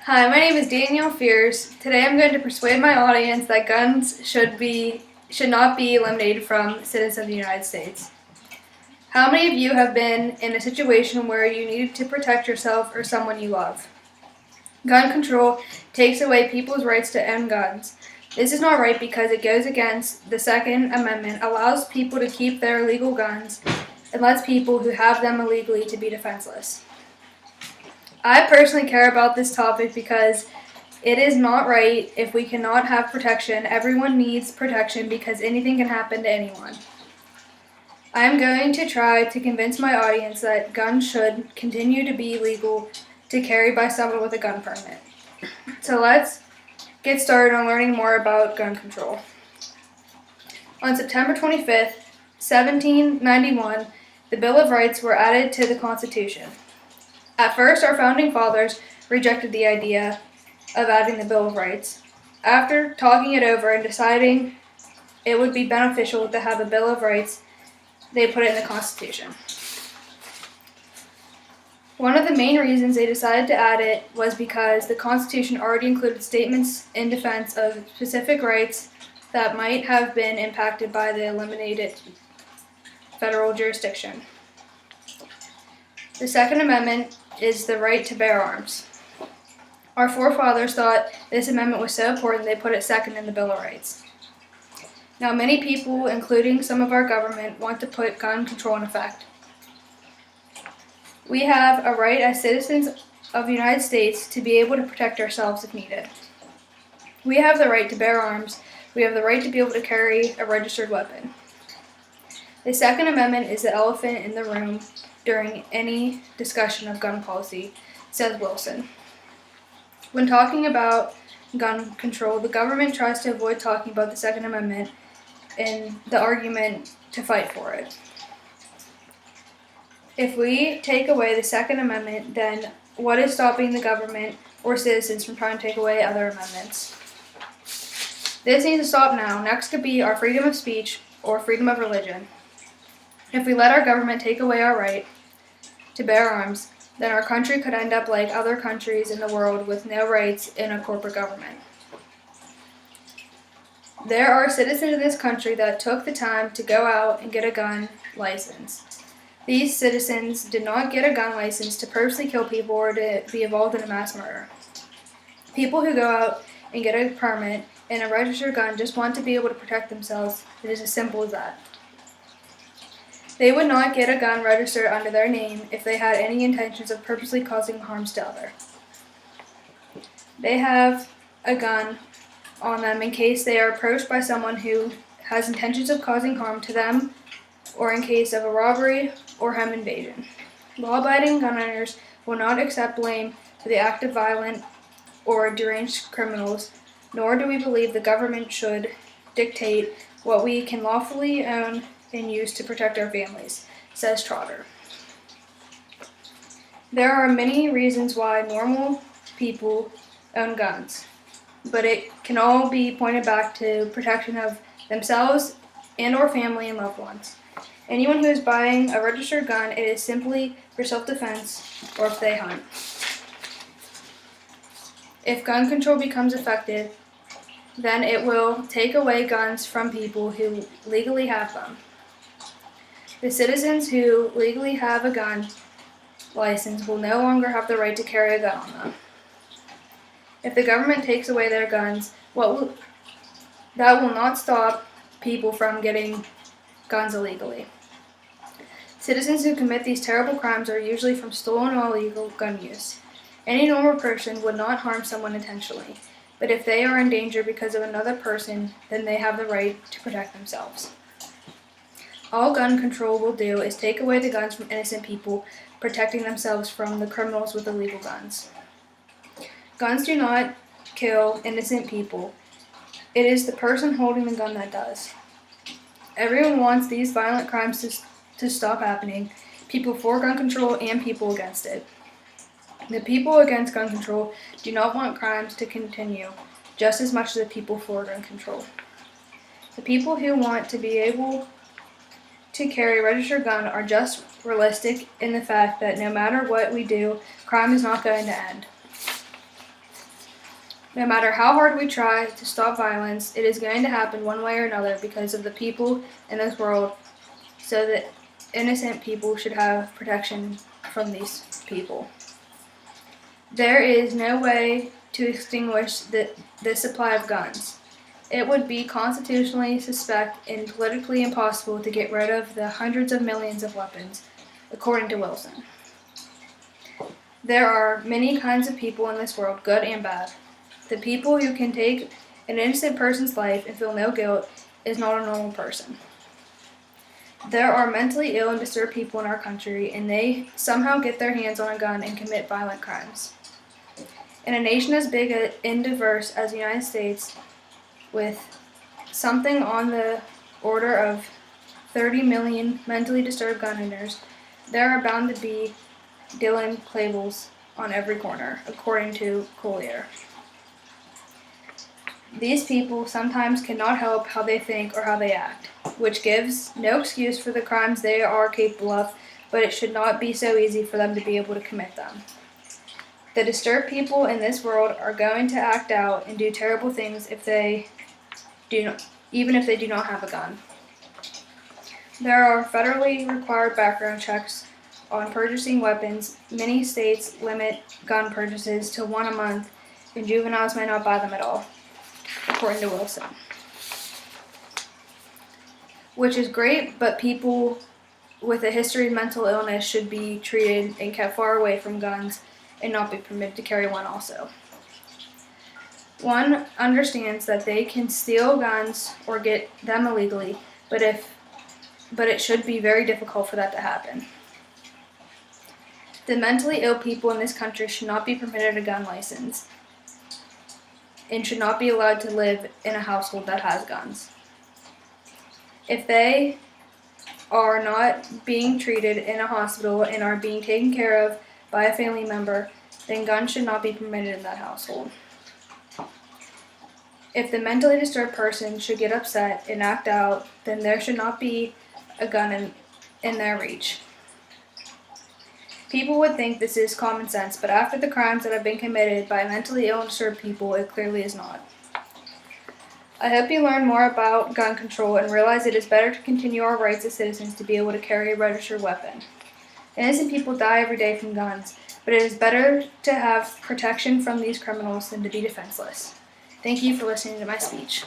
Hi, my name is Danielle Fears. Today I'm going to persuade my audience that guns should not be eliminated from citizens of the United States. How many of you have been in a situation where you needed to protect yourself or someone you love? Gun control takes away people's rights to own guns. This is not right because it goes against the Second Amendment, allows people to keep their illegal guns, and lets people who have them illegally to be defenseless. I personally care about this topic because it is not right if we cannot have protection. Everyone needs protection because anything can happen to anyone. I am going to try to convince my audience that guns should continue to be legal to carry by someone with a gun permit. So let's get started on learning more about gun control. On September 25th, 1791, the Bill of Rights were added to the Constitution. At first, our founding fathers rejected the idea of adding the Bill of Rights. After talking it over and deciding it would be beneficial to have a Bill of Rights, they put it in the Constitution. One of the main reasons they decided to add it was because the Constitution already included statements in defense of specific rights that might have been impacted by the eliminated federal jurisdiction. The Second Amendment is the right to bear arms. Our forefathers thought this amendment was so important they put it second in the Bill of Rights. Now, many people, including some of our government, want to put gun control in effect. We have a right as citizens of the United States to be able to protect ourselves if needed. We have the right to bear arms. We have the right to be able to carry a registered weapon. The Second Amendment is the elephant in the room during any discussion of gun policy, says Wilson. When talking about gun control, the government tries to avoid talking about the Second Amendment in the argument to fight for it. If we take away the Second Amendment, then what is stopping the government or citizens from trying to take away other amendments? This needs to stop now. Next could be our freedom of speech or freedom of religion. If we let our government take away our right to bear arms, then our country could end up like other countries in the world with no rights in a corporate government. There are citizens of this country that took the time to go out and get a gun license. These citizens did not get a gun license to purposely kill people or to be involved in a mass murder. People who go out and get a permit and a registered gun just want to be able to protect themselves. It is as simple as that. They would not get a gun registered under their name if they had any intentions of purposely causing harm to others. They have a gun on them in case they are approached by someone who has intentions of causing harm to them or in case of a robbery or home invasion. Law-abiding gun owners will not accept blame for the act of violent or deranged criminals, nor do we believe the government should dictate what we can lawfully own and use to protect our families, says Trotter. There are many reasons why normal people own guns, but it can all be pointed back to protection of themselves and or family and loved ones. Anyone who is buying a registered gun, it is simply for self-defense or if they hunt. If gun control becomes effective, then it will take away guns from people who legally have them. The citizens who legally have a gun license will no longer have the right to carry a gun on them. If the government takes away their guns, that will not stop people from getting guns illegally. Citizens who commit these terrible crimes are usually from stolen or illegal gun use. Any normal person would not harm someone intentionally, but if they are in danger because of another person, then they have the right to protect themselves. All gun control will do is take away the guns from innocent people, protecting themselves from the criminals with illegal guns. Guns do not kill innocent people. It is the person holding the gun that does. Everyone wants these violent crimes to stop happening, people for gun control and people against it. The people against gun control do not want crimes to continue just as much as the people for gun control. The people who want to be able to carry a registered gun are just realistic in the fact that no matter what we do, crime is not going to end. No matter how hard we try to stop violence, it is going to happen one way or another because of the people in this world, so that innocent people should have protection from these people. There is no way to extinguish the supply of guns. It would be constitutionally suspect and politically impossible to get rid of the hundreds of millions of weapons, according to Wilson. There are many kinds of people in this world, good and bad. The people who can take an innocent person's life and feel no guilt is not a normal person. There are mentally ill and disturbed people in our country, and they somehow get their hands on a gun and commit violent crimes. In a nation as big and diverse as the United States, with something on the order of 30 million mentally disturbed gun owners, there are bound to be Dylan Klebols on every corner, according to Collier. These people sometimes cannot help how they think or how they act, which gives no excuse for the crimes they are capable of, but it should not be so easy for them to be able to commit them. The disturbed people in this world are going to act out and do terrible things even if they do not have a gun. There are federally required background checks on purchasing weapons. Many states limit gun purchases to one a month, and juveniles may not buy them at all, according to Wilson. Which is great, but people with a history of mental illness should be treated and kept far away from guns and not be permitted to carry one also. One understands that they can steal guns or get them illegally, but it should be very difficult for that to happen. The mentally ill people in this country should not be permitted a gun license and should not be allowed to live in a household that has guns. If they are not being treated in a hospital and are being taken care of by a family member, then guns should not be permitted in that household. If the mentally disturbed person should get upset and act out, then there should not be a gun in their reach. People would think this is common sense, but after the crimes that have been committed by mentally ill and disturbed people, it clearly is not. I hope you learn more about gun control and realize it is better to continue our rights as citizens to be able to carry a registered weapon. Innocent people die every day from guns, but it is better to have protection from these criminals than to be defenseless. Thank you for listening to my speech.